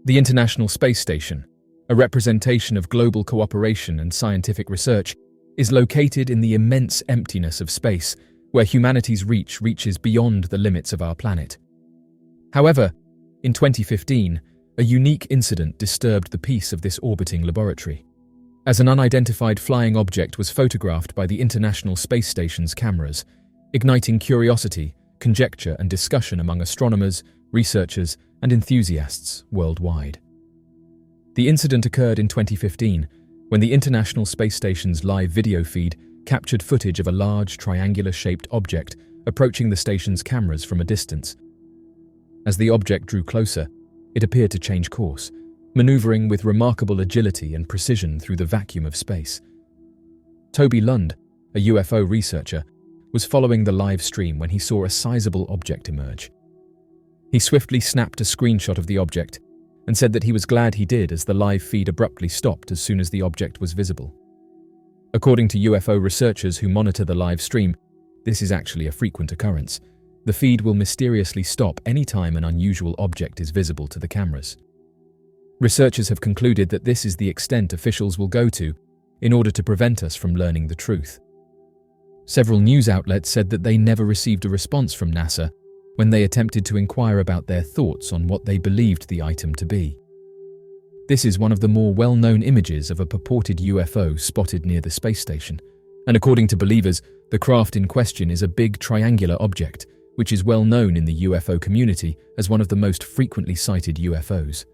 The International Space Station, a representation of global cooperation and scientific research, is located in the immense emptiness of space, where humanity's reach reaches beyond the limits of our planet. However, in 2015, a unique incident disturbed the peace of this orbiting laboratory, as an unidentified flying object was photographed by the International Space Station's cameras, igniting curiosity, conjecture, and discussion among astronomers, researchers, and enthusiasts worldwide. The incident occurred in 2015, when the International Space Station's live video feed captured footage of a large, triangular-shaped object approaching the station's cameras from a distance. As the object drew closer, it appeared to change course, maneuvering with remarkable agility and precision through the vacuum of space. Toby Lund, a UFO researcher, was following the live stream when he saw a sizable object emerge. He swiftly snapped a screenshot of the object and said that he was glad he did, as the live feed abruptly stopped as soon as the object was visible. According to UFO researchers who monitor the live stream, this is actually a frequent occurrence. The feed will mysteriously stop any time an unusual object is visible to the cameras. Researchers have concluded that this is the extent officials will go to in order to prevent us from learning the truth. Several news outlets said that they never received a response from NASA when they attempted to inquire about their thoughts on what they believed the item to be. This is one of the more well-known images of a purported UFO spotted near the space station, and according to believers, the craft in question is a big triangular object, which is well known in the UFO community as one of the most frequently sighted UFOs.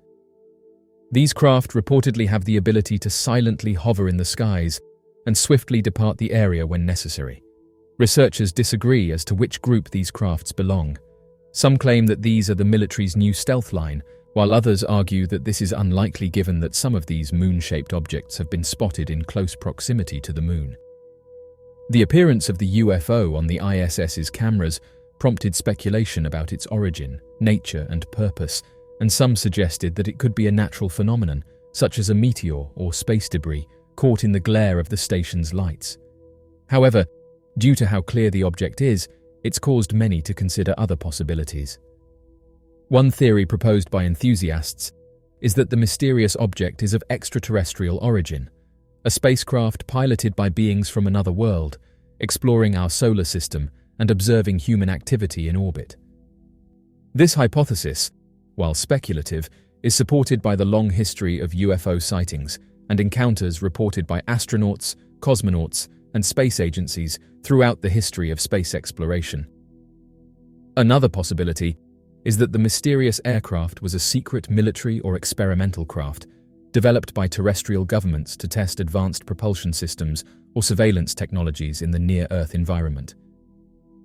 These craft reportedly have the ability to silently hover in the skies and swiftly depart the area when necessary. Researchers disagree as to which group these crafts belong. Some claim that these are the military's new stealth line, while others argue that this is unlikely given that some of these moon-shaped objects have been spotted in close proximity to the moon. The appearance of the UFO on the ISS's cameras prompted speculation about its origin, nature, and purpose, and some suggested that it could be a natural phenomenon, such as a meteor or space debris caught in the glare of the station's lights. However, due to how clear the object is, it's caused many to consider other possibilities. One theory proposed by enthusiasts is that the mysterious object is of extraterrestrial origin, a spacecraft piloted by beings from another world, exploring our solar system and observing human activity in orbit. This hypothesis, while speculative, is supported by the long history of UFO sightings and encounters reported by astronauts, cosmonauts, and space agencies throughout the history of space exploration. Another possibility is that the mysterious aircraft was a secret military or experimental craft developed by terrestrial governments to test advanced propulsion systems or surveillance technologies in the near-Earth environment.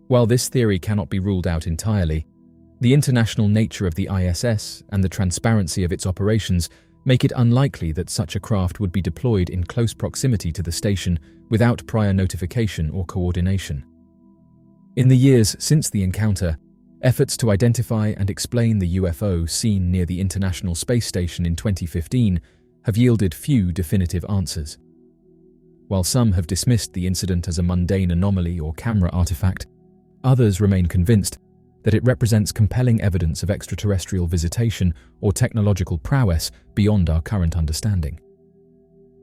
While this theory cannot be ruled out entirely, the international nature of the ISS and the transparency of its operations make it unlikely that such a craft would be deployed in close proximity to the station without prior notification or coordination. In the years since the encounter, efforts to identify and explain the UFO seen near the International Space Station in 2015 have yielded few definitive answers. While some have dismissed the incident as a mundane anomaly or camera artifact, others remain convinced that it represents compelling evidence of extraterrestrial visitation or technological prowess beyond our current understanding.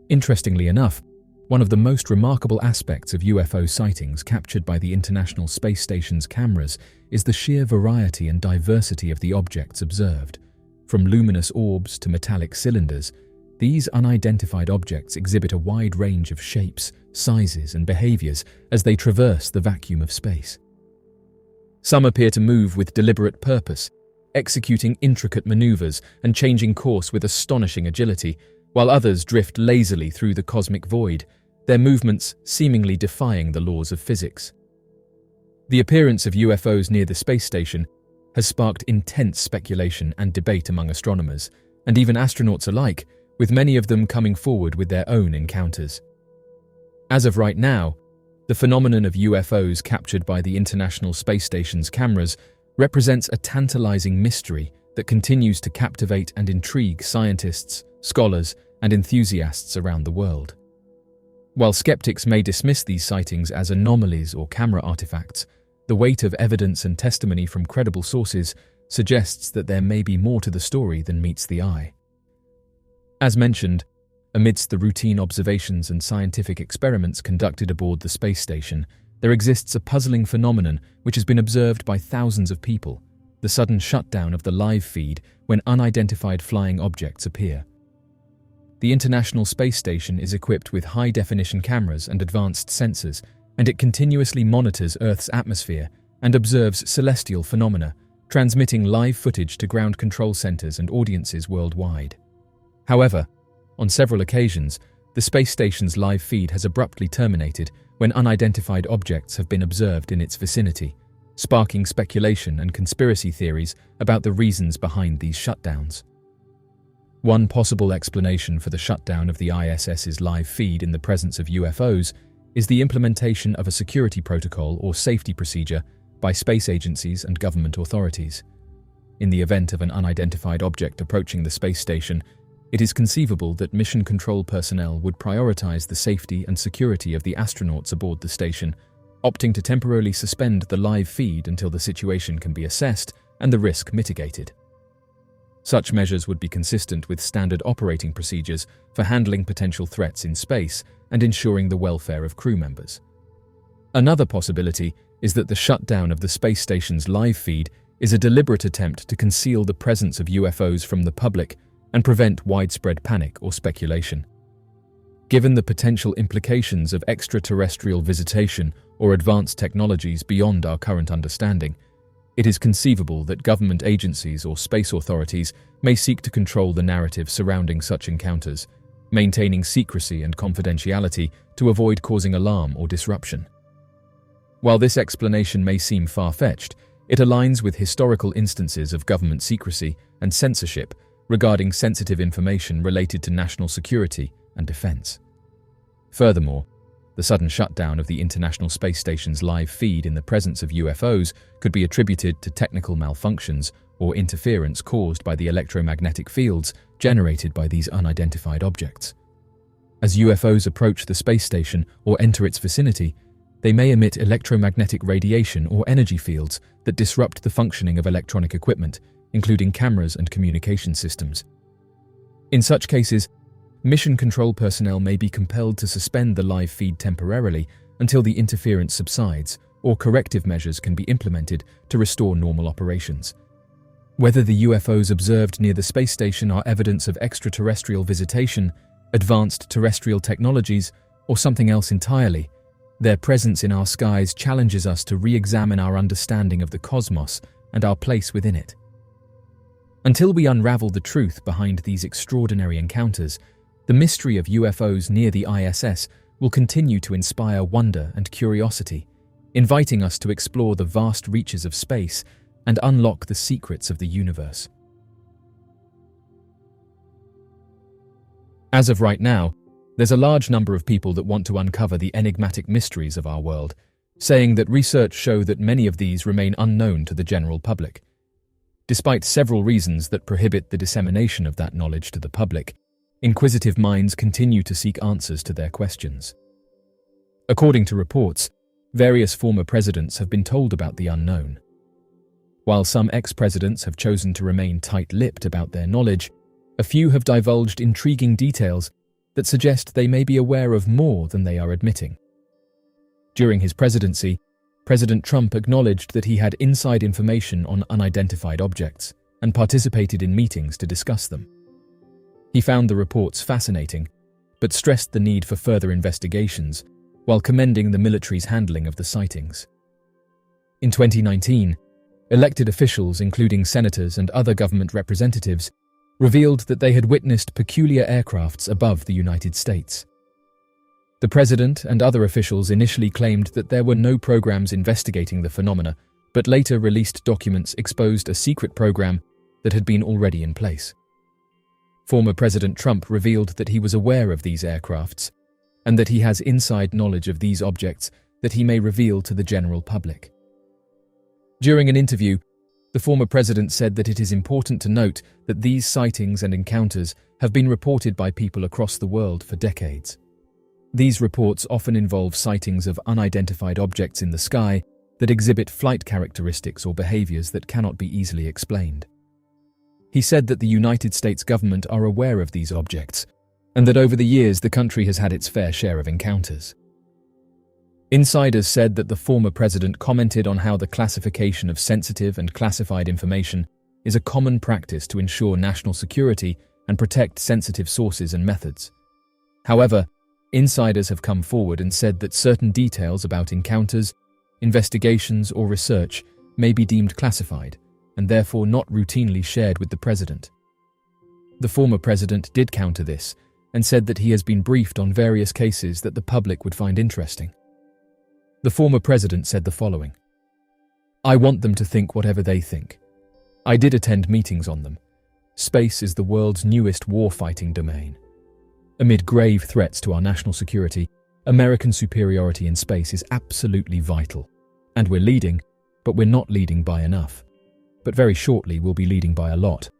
Interestingly enough, one of the most remarkable aspects of UFO sightings captured by the International Space Station's cameras is the sheer variety and diversity of the objects observed. From luminous orbs to metallic cylinders, these unidentified objects exhibit a wide range of shapes, sizes, and behaviors as they traverse the vacuum of space. Some appear to move with deliberate purpose, executing intricate maneuvers and changing course with astonishing agility, while others drift lazily through the cosmic void, their movements seemingly defying the laws of physics. The appearance of UFOs near the space station has sparked intense speculation and debate among astronomers, and even astronauts alike, with many of them coming forward with their own encounters. As of right now, the phenomenon of UFOs captured by the International Space Station's cameras represents a tantalizing mystery that continues to captivate and intrigue scientists, scholars, and enthusiasts around the world. While skeptics may dismiss these sightings as anomalies or camera artifacts, the weight of evidence and testimony from credible sources suggests that there may be more to the story than meets the eye. As mentioned, amidst the routine observations and scientific experiments conducted aboard the space station, there exists a puzzling phenomenon which has been observed by thousands of people: the sudden shutdown of the live feed when unidentified flying objects appear. The International Space Station is equipped with high-definition cameras and advanced sensors, and it continuously monitors Earth's atmosphere and observes celestial phenomena, transmitting live footage to ground control centers and audiences worldwide. However, on several occasions, the space station's live feed has abruptly terminated when unidentified objects have been observed in its vicinity, sparking speculation and conspiracy theories about the reasons behind these shutdowns. One possible explanation for the shutdown of the ISS's live feed in the presence of UFOs is the implementation of a security protocol or safety procedure by space agencies and government authorities. In the event of an unidentified object approaching the space station, it is conceivable that mission control personnel would prioritize the safety and security of the astronauts aboard the station, opting to temporarily suspend the live feed until the situation can be assessed and the risk mitigated. Such measures would be consistent with standard operating procedures for handling potential threats in space and ensuring the welfare of crew members. Another possibility is that the shutdown of the space station's live feed is a deliberate attempt to conceal the presence of UFOs from the public and prevent widespread panic or speculation. Given the potential implications of extraterrestrial visitation or advanced technologies beyond our current understanding, it is conceivable that government agencies or space authorities may seek to control the narrative surrounding such encounters, maintaining secrecy and confidentiality to avoid causing alarm or disruption. While this explanation may seem far-fetched, it aligns with historical instances of government secrecy and censorship regarding sensitive information related to national security and defense. Furthermore, the sudden shutdown of the International Space Station's live feed in the presence of UFOs could be attributed to technical malfunctions or interference caused by the electromagnetic fields generated by these unidentified objects. As UFOs approach the space station or enter its vicinity, they may emit electromagnetic radiation or energy fields that disrupt the functioning of electronic equipment, including cameras and communication systems. In such cases, mission control personnel may be compelled to suspend the live feed temporarily until the interference subsides or corrective measures can be implemented to restore normal operations. Whether the UFOs observed near the space station are evidence of extraterrestrial visitation, advanced terrestrial technologies, or something else entirely, their presence in our skies challenges us to re-examine our understanding of the cosmos and our place within it. Until we unravel the truth behind these extraordinary encounters, the mystery of UFOs near the ISS will continue to inspire wonder and curiosity, inviting us to explore the vast reaches of space and unlock the secrets of the universe. As of right now, there's a large number of people that want to uncover the enigmatic mysteries of our world, saying that research shows that many of these remain unknown to the general public. Despite several reasons that prohibit the dissemination of that knowledge to the public, inquisitive minds continue to seek answers to their questions. According to reports, various former presidents have been told about the unknown. While some ex-presidents have chosen to remain tight-lipped about their knowledge, a few have divulged intriguing details that suggest they may be aware of more than they are admitting. During his presidency, President Trump acknowledged that he had inside information on unidentified objects and participated in meetings to discuss them. He found the reports fascinating, but stressed the need for further investigations while commending the military's handling of the sightings. In 2019, elected officials, including senators and other government representatives, revealed that they had witnessed peculiar aircrafts above the United States. The president and other officials initially claimed that there were no programs investigating the phenomena, but later released documents exposed a secret program that had been already in place. Former President Trump revealed that he was aware of these aircrafts and that he has inside knowledge of these objects that he may reveal to the general public. During an interview, the former president said that it is important to note that these sightings and encounters have been reported by people across the world for decades. These reports often involve sightings of unidentified objects in the sky that exhibit flight characteristics or behaviors that cannot be easily explained. He said that the United States government are aware of these objects, and that over the years the country has had its fair share of encounters. Insiders said that the former president commented on how the classification of sensitive and classified information is a common practice to ensure national security and protect sensitive sources and methods. However, insiders have come forward and said that certain details about encounters, investigations, or research may be deemed classified and therefore not routinely shared with the president. The former president did counter this and said that he has been briefed on various cases that the public would find interesting. The former president said the following: "I want them to think whatever they think. I did attend meetings on them. Space is the world's newest war-fighting domain. Amid grave threats to our national security, American superiority in space is absolutely vital. And we're leading, but we're not leading by enough. But very shortly we'll be leading by a lot."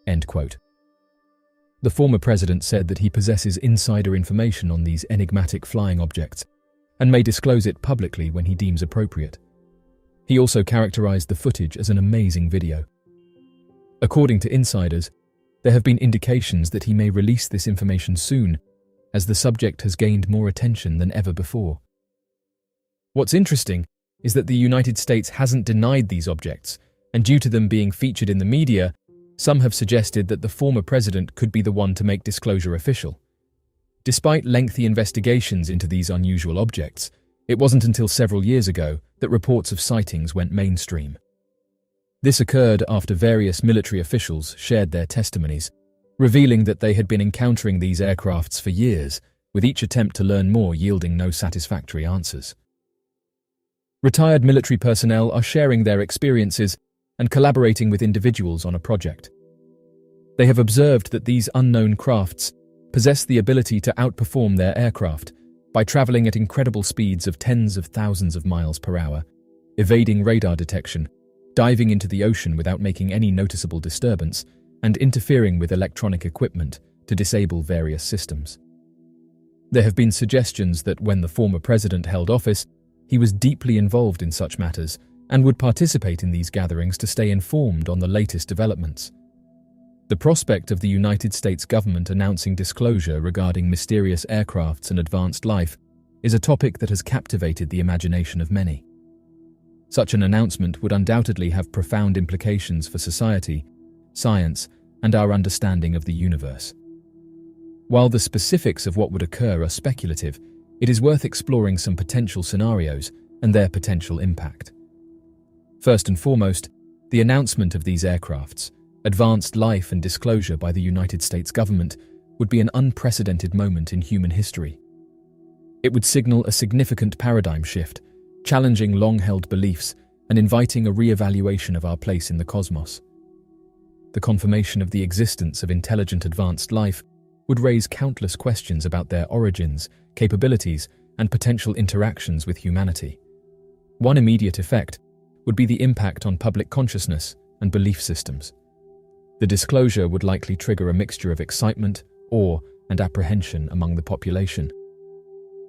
End quote. The former president said that he possesses insider information on these enigmatic flying objects and may disclose it publicly when he deems appropriate. He also characterized the footage as an amazing video. According to insiders, there have been indications that he may release this information soon, as the subject has gained more attention than ever before. What's interesting is that the United States hasn't denied these objects, and due to them being featured in the media, some have suggested that the former president could be the one to make disclosure official. Despite lengthy investigations into these unusual objects, it wasn't until several years ago that reports of sightings went mainstream. This occurred after various military officials shared their testimonies, revealing that they had been encountering these aircrafts for years, with each attempt to learn more yielding no satisfactory answers. Retired military personnel are sharing their experiences and collaborating with individuals on a project. They have observed that these unknown crafts possess the ability to outperform their aircraft by traveling at incredible speeds of tens of thousands of miles per hour, evading radar detection, diving into the ocean without making any noticeable disturbance, and interfering with electronic equipment to disable various systems. There have been suggestions that when the former president held office, he was deeply involved in such matters and would participate in these gatherings to stay informed on the latest developments. The prospect of the United States government announcing disclosure regarding mysterious aircrafts and advanced life is a topic that has captivated the imagination of many. Such an announcement would undoubtedly have profound implications for society, science, and our understanding of the universe. While the specifics of what would occur are speculative, it is worth exploring some potential scenarios and their potential impact. First and foremost, the announcement of these aircrafts, advanced life and disclosure by the United States government would be an unprecedented moment in human history. It would signal a significant paradigm shift, challenging long-held beliefs and inviting a re-evaluation of our place in the cosmos. The confirmation of the existence of intelligent advanced life would raise countless questions about their origins, capabilities, and potential interactions with humanity. One immediate effect would be the impact on public consciousness and belief systems. The disclosure would likely trigger a mixture of excitement, awe, and apprehension among the population.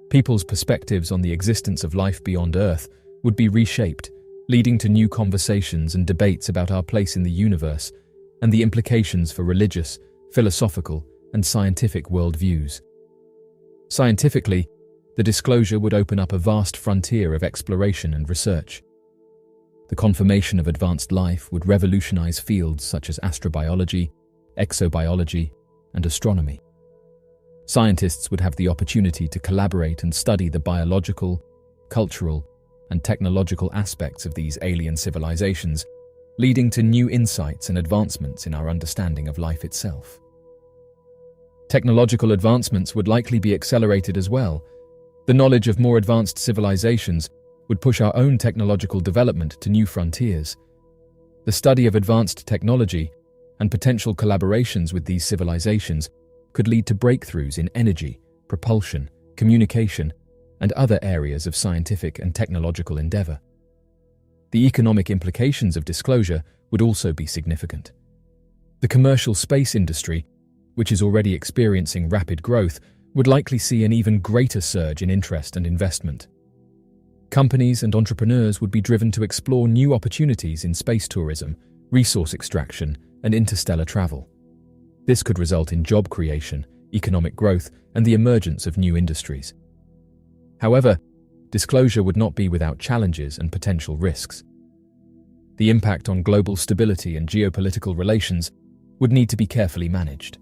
People's perspectives on the existence of life beyond Earth would be reshaped, leading to new conversations and debates about our place in the universe and the implications for religious, philosophical, and scientific worldviews. Scientifically, the disclosure would open up a vast frontier of exploration and research. The confirmation of advanced life would revolutionize fields such as astrobiology, exobiology, and astronomy. Scientists would have the opportunity to collaborate and study the biological, cultural, and technological aspects of these alien civilizations, leading to new insights and advancements in our understanding of life itself. Technological advancements would likely be accelerated as well. The knowledge of more advanced civilizations would push our own technological development to new frontiers. The study of advanced technology and potential collaborations with these civilizations could lead to breakthroughs in energy, propulsion, communication, and other areas of scientific and technological endeavor. The economic implications of disclosure would also be significant. The commercial space industry, which is already experiencing rapid growth, would likely see an even greater surge in interest and investment. Companies and entrepreneurs would be driven to explore new opportunities in space tourism, resource extraction, and interstellar travel. This could result in job creation, economic growth, and the emergence of new industries. However, disclosure would not be without challenges and potential risks. The impact on global stability and geopolitical relations would need to be carefully managed.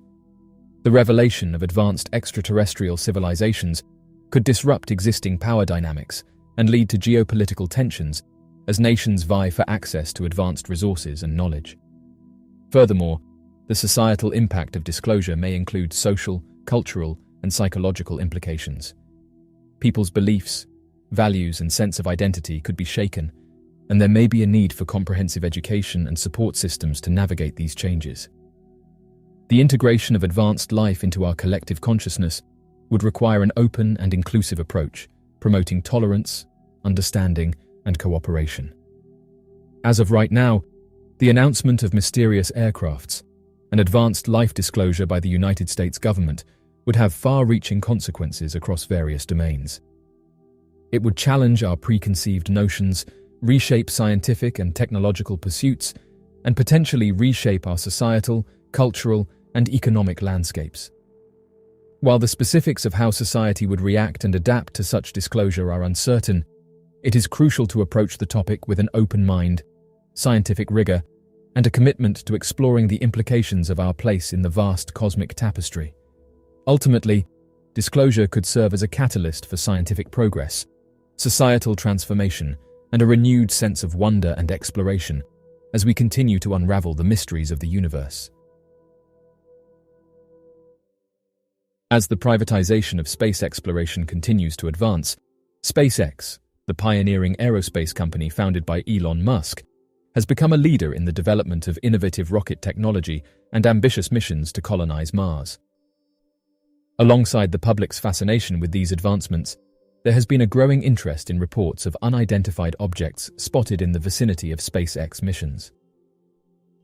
The revelation of advanced extraterrestrial civilizations could disrupt existing power dynamics and lead to geopolitical tensions as nations vie for access to advanced resources and knowledge. Furthermore, the societal impact of disclosure may include social, cultural, and psychological implications. People's beliefs, values, and sense of identity could be shaken, and there may be a need for comprehensive education and support systems to navigate these changes. The integration of advanced life into our collective consciousness would require an open and inclusive approach, promoting tolerance, understanding, and cooperation. As of right now, the announcement of mysterious aircrafts and advanced life disclosure by the United States government would have far-reaching consequences across various domains. It would challenge our preconceived notions, reshape scientific and technological pursuits, and potentially reshape our societal, cultural, and economic landscapes. While the specifics of how society would react and adapt to such disclosure are uncertain, it is crucial to approach the topic with an open mind, scientific rigor, and a commitment to exploring the implications of our place in the vast cosmic tapestry. Ultimately, disclosure could serve as a catalyst for scientific progress, societal transformation, and a renewed sense of wonder and exploration as we continue to unravel the mysteries of the universe. As the privatization of space exploration continues to advance, SpaceX, the pioneering aerospace company founded by Elon Musk, has become a leader in the development of innovative rocket technology and ambitious missions to colonize Mars. Alongside the public's fascination with these advancements, there has been a growing interest in reports of unidentified objects spotted in the vicinity of SpaceX missions.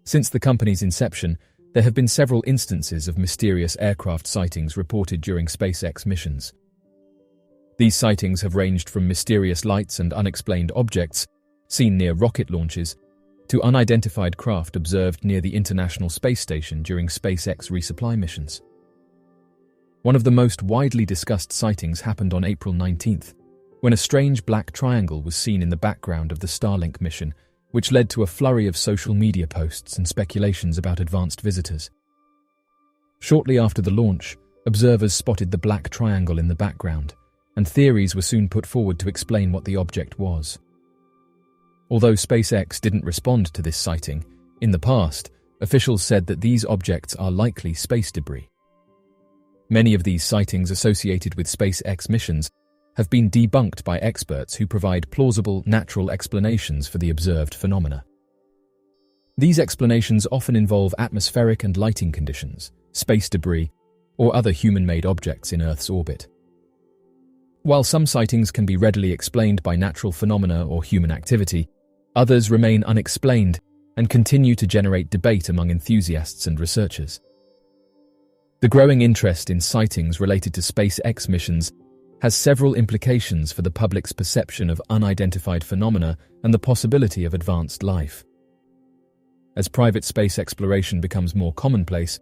Since the company's inception, there have been several instances of mysterious aircraft sightings reported during SpaceX missions. These sightings have ranged from mysterious lights and unexplained objects seen near rocket launches to unidentified craft observed near the International Space Station during SpaceX resupply missions. One of the most widely discussed sightings happened on April 19th, when a strange black triangle was seen in the background of the Starlink mission, which led to a flurry of social media posts and speculations about advanced visitors. Shortly after the launch, observers spotted the black triangle in the background, and theories were soon put forward to explain what the object was. Although SpaceX didn't respond to this sighting, in the past, officials said that these objects are likely space debris. Many of these sightings associated with SpaceX missions have been debunked by experts who provide plausible, natural explanations for the observed phenomena. These explanations often involve atmospheric and lighting conditions, space debris, or other human-made objects in Earth's orbit. While some sightings can be readily explained by natural phenomena or human activity, others remain unexplained and continue to generate debate among enthusiasts and researchers. The growing interest in sightings related to SpaceX missions has several implications for the public's perception of unidentified phenomena and the possibility of advanced life. As private space exploration becomes more commonplace,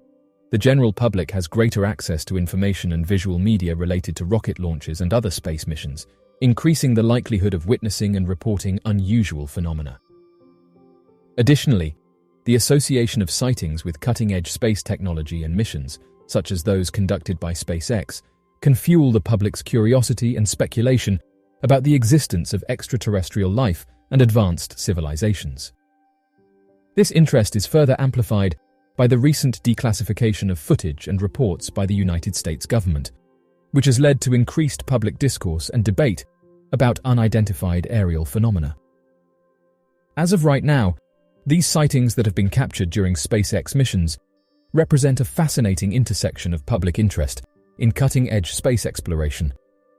the general public has greater access to information and visual media related to rocket launches and other space missions, increasing the likelihood of witnessing and reporting unusual phenomena. Additionally, the association of sightings with cutting-edge space technology and missions, such as those conducted by SpaceX, can fuel the public's curiosity and speculation about the existence of extraterrestrial life and advanced civilizations. This interest is further amplified by the recent declassification of footage and reports by the United States government, which has led to increased public discourse and debate about unidentified aerial phenomena. As of right now, these sightings that have been captured during SpaceX missions represent a fascinating intersection of public interest in cutting-edge space exploration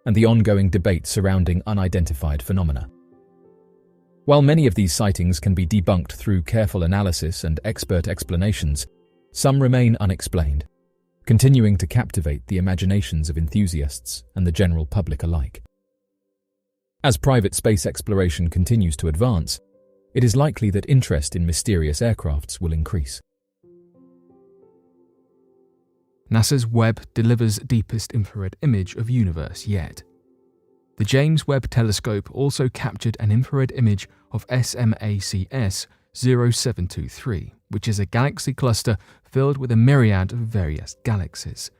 and the ongoing debate surrounding unidentified phenomena. While many of these sightings can be debunked through careful analysis and expert explanations, some remain unexplained, continuing to captivate the imaginations of enthusiasts and the general public alike. As private space exploration continues to advance, it is likely that interest in mysterious aircrafts will increase. NASA's Webb delivers deepest infrared image of universe yet. The James Webb Telescope also captured an infrared image of SMACS 0723, which is a galaxy cluster filled with a myriad of various galaxies.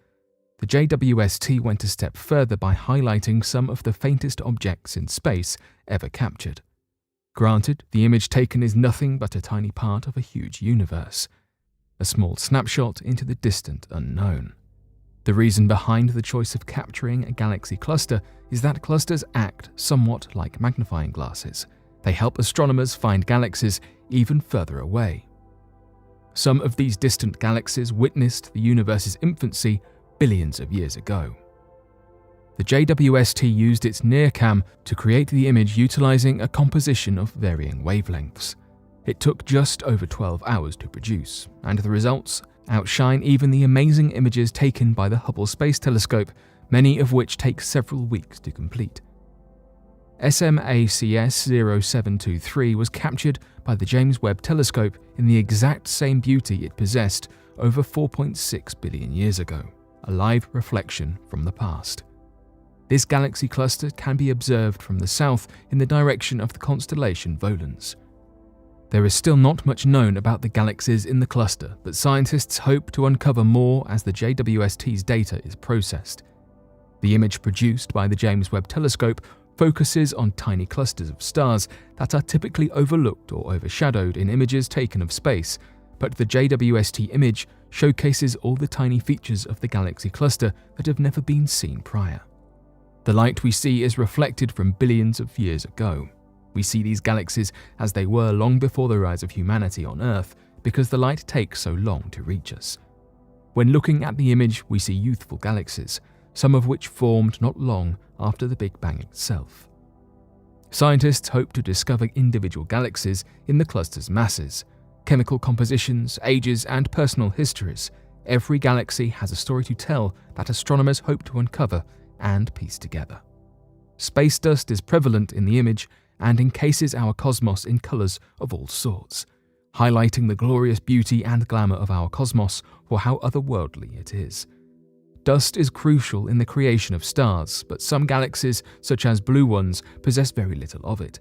The JWST went a step further by highlighting some of the faintest objects in space ever captured. Granted, the image taken is nothing but a tiny part of a huge universe, a small snapshot into the distant unknown. The reason behind the choice of capturing a galaxy cluster is that clusters act somewhat like magnifying glasses. They help astronomers find galaxies even further away. Some of these distant galaxies witnessed the universe's infancy billions of years ago. The JWST used its NIRCam to create the image utilizing a composition of varying wavelengths. It took just over 12 hours to produce, and the results outshine even the amazing images taken by the Hubble Space Telescope, many of which take several weeks to complete. SMACS 0723 was captured by the James Webb Telescope in the exact same beauty it possessed over 4.6 billion years ago, a live reflection from the past. This galaxy cluster can be observed from the south in the direction of the constellation Volans. There is still not much known about the galaxies in the cluster, but scientists hope to uncover more as the JWST's data is processed. The image produced by the James Webb Telescope focuses on tiny clusters of stars that are typically overlooked or overshadowed in images taken of space, but the JWST image showcases all the tiny features of the galaxy cluster that have never been seen prior. The light we see is reflected from billions of years ago. We see these galaxies as they were long before the rise of humanity on Earth because the light takes so long to reach us. When looking at the image, we see youthful galaxies, some of which formed not long after the Big Bang itself. Scientists hope to discover individual galaxies in the cluster's masses, chemical compositions, ages, and personal histories. Every galaxy has a story to tell that astronomers hope to uncover and piece together. Space dust is prevalent in the image and encases our cosmos in colors of all sorts, highlighting the glorious beauty and glamour of our cosmos for how otherworldly it is. Dust is crucial in the creation of stars, but some galaxies, such as blue ones, possess very little of it.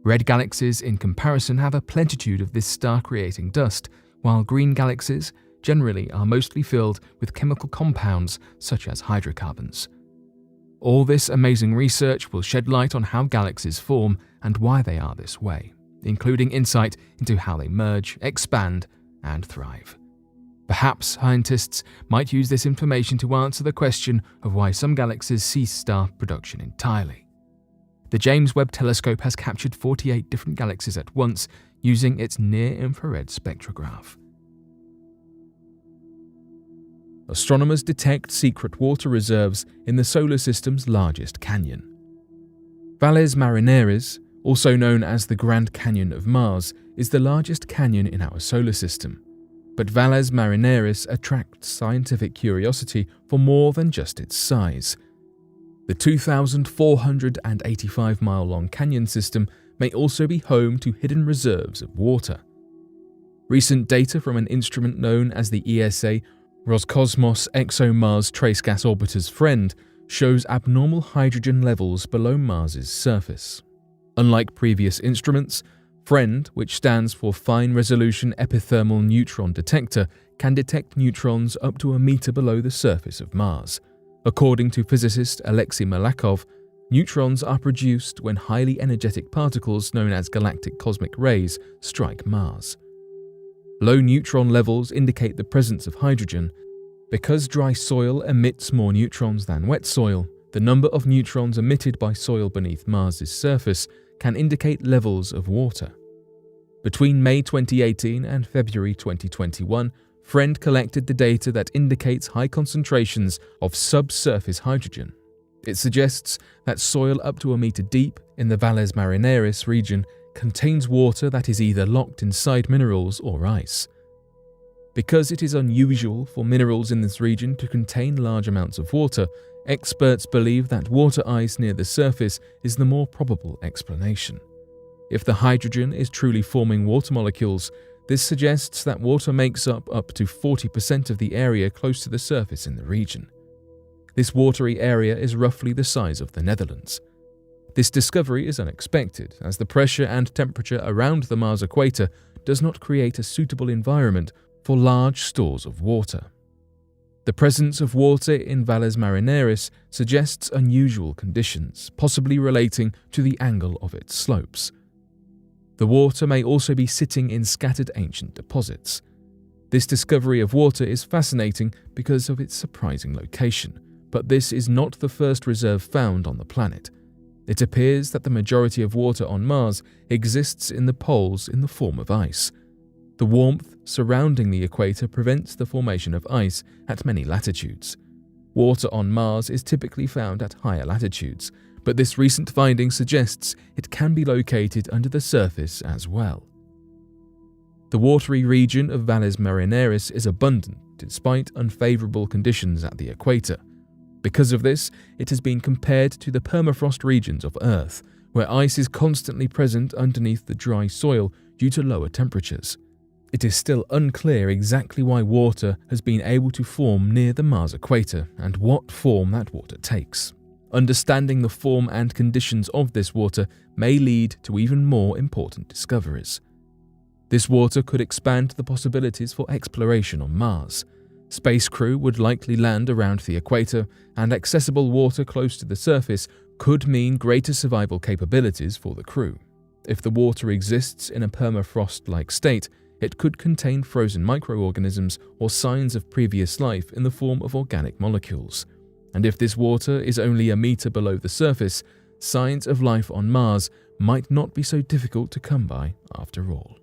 Red galaxies, in comparison, have a plenitude of this star-creating dust, while green galaxies generally are mostly filled with chemical compounds such as hydrocarbons. All this amazing research will shed light on how galaxies form and why they are this way, including insight into how they merge, expand, and thrive. Perhaps scientists might use this information to answer the question of why some galaxies cease star production entirely. The James Webb Telescope has captured 48 different galaxies at once using its near-infrared spectrograph. Astronomers detect secret water reserves in the solar system's largest canyon. Valles Marineris, also known as the Grand Canyon of Mars, is the largest canyon in our solar system. But Valles Marineris attracts scientific curiosity for more than just its size. The 2,485-mile-long canyon system may also be home to hidden reserves of water. Recent data from an instrument known as the ESA Roscosmos ExoMars Trace Gas Orbiter's Friend shows abnormal hydrogen levels below Mars's surface. Unlike previous instruments, FRIEND, which stands for Fine Resolution Epithermal Neutron Detector, can detect neutrons up to a meter below the surface of Mars. According to physicist Alexei Malakov, neutrons are produced when highly energetic particles known as galactic cosmic rays strike Mars. Low neutron levels indicate the presence of hydrogen. Because dry soil emits more neutrons than wet soil, the number of neutrons emitted by soil beneath Mars's surface can indicate levels of water. Between May 2018 and February 2021, FRIEND collected the data that indicates high concentrations of subsurface hydrogen. It suggests that soil up to a meter deep in the Valles Marineris region contains water that is either locked inside minerals or ice. Because it is unusual for minerals in this region to contain large amounts of water, experts believe that water ice near the surface is the more probable explanation. If the hydrogen is truly forming water molecules, This suggests that water makes up to 40% of the area close to the surface in the region. This watery area is roughly the size of the Netherlands. This discovery is unexpected, as the pressure and temperature around the Mars equator does not create a suitable environment for large stores of water. The presence of water in Valles Marineris suggests unusual conditions, possibly relating to the angle of its slopes. The water may also be sitting in scattered ancient deposits. This discovery of water is fascinating because of its surprising location, but this is not the first reserve found on the planet. It appears that the majority of water on Mars exists in the poles in the form of ice. The warmth surrounding the equator prevents the formation of ice at many latitudes. Water on Mars is typically found at higher latitudes, but this recent finding suggests it can be located under the surface as well. The watery region of Valles Marineris is abundant despite unfavorable conditions at the equator. Because of this, it has been compared to the permafrost regions of Earth, where ice is constantly present underneath the dry soil due to lower temperatures. It is still unclear exactly why water has been able to form near the Mars equator and what form that water takes. Understanding the form and conditions of this water may lead to even more important discoveries. This water could expand the possibilities for exploration on Mars. Space crew would likely land around the equator, and accessible water close to the surface could mean greater survival capabilities for the crew. If the water exists in a permafrost-like state, it could contain frozen microorganisms or signs of previous life in the form of organic molecules. And if this water is only a meter below the surface, signs of life on Mars might not be so difficult to come by after all.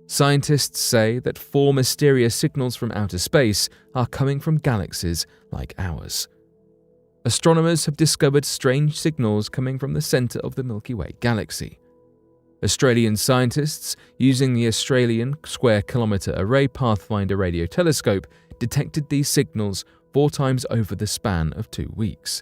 Scientists say that 4 mysterious signals from outer space are coming from galaxies like ours. Astronomers have discovered strange signals coming from the centre of the Milky Way galaxy. Australian scientists, using the Australian Square Kilometre Array Pathfinder radio telescope, detected these signals 4 times over the span of 2 weeks.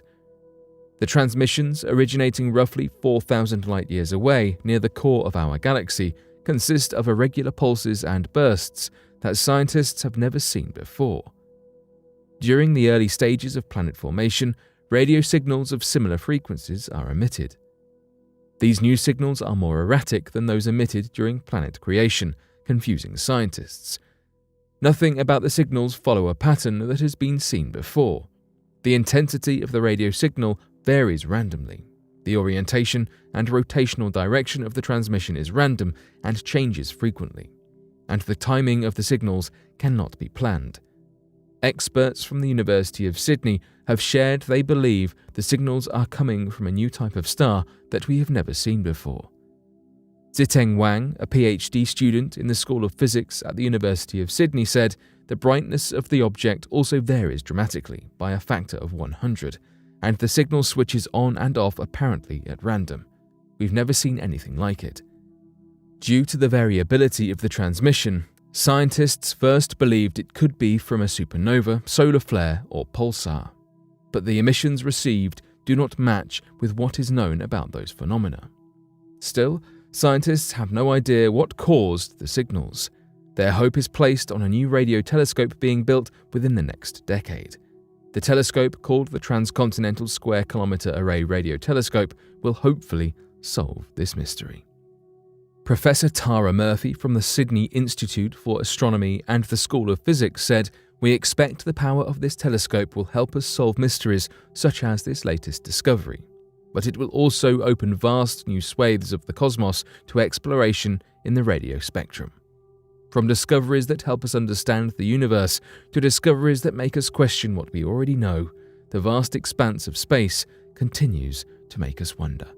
The transmissions, originating roughly 4,000 light-years away near the core of our galaxy, consist of irregular pulses and bursts that scientists have never seen before. During the early stages of planet formation, radio signals of similar frequencies are emitted. These new signals are more erratic than those emitted during planet creation, confusing scientists. Nothing about the signals follow a pattern that has been seen before. The intensity of the radio signal varies randomly. The orientation and rotational direction of the transmission is random and changes frequently, and the timing of the signals cannot be planned. Experts from the University of Sydney have shared they believe the signals are coming from a new type of star that we have never seen before. Ziteng Wang, a PhD student in the School of Physics at the University of Sydney, said the brightness of the object also varies dramatically by a factor of 100, and the signal switches on and off apparently at random. We've never seen anything like it. Due to the variability of the transmission, scientists first believed it could be from a supernova, solar flare, or pulsar. But the emissions received do not match with what is known about those phenomena. Still, scientists have no idea what caused the signals. Their hope is placed on a new radio telescope being built within the next decade. The telescope, called the Transcontinental Square Kilometre Array Radio Telescope, will hopefully solve this mystery. Professor Tara Murphy from the Sydney Institute for Astronomy and the School of Physics said, "We expect the power of this telescope will help us solve mysteries such as this latest discovery. But it will also open vast new swathes of the cosmos to exploration in the radio spectrum. From discoveries that help us understand the universe to discoveries that make us question what we already know, the vast expanse of space continues to make us wonder."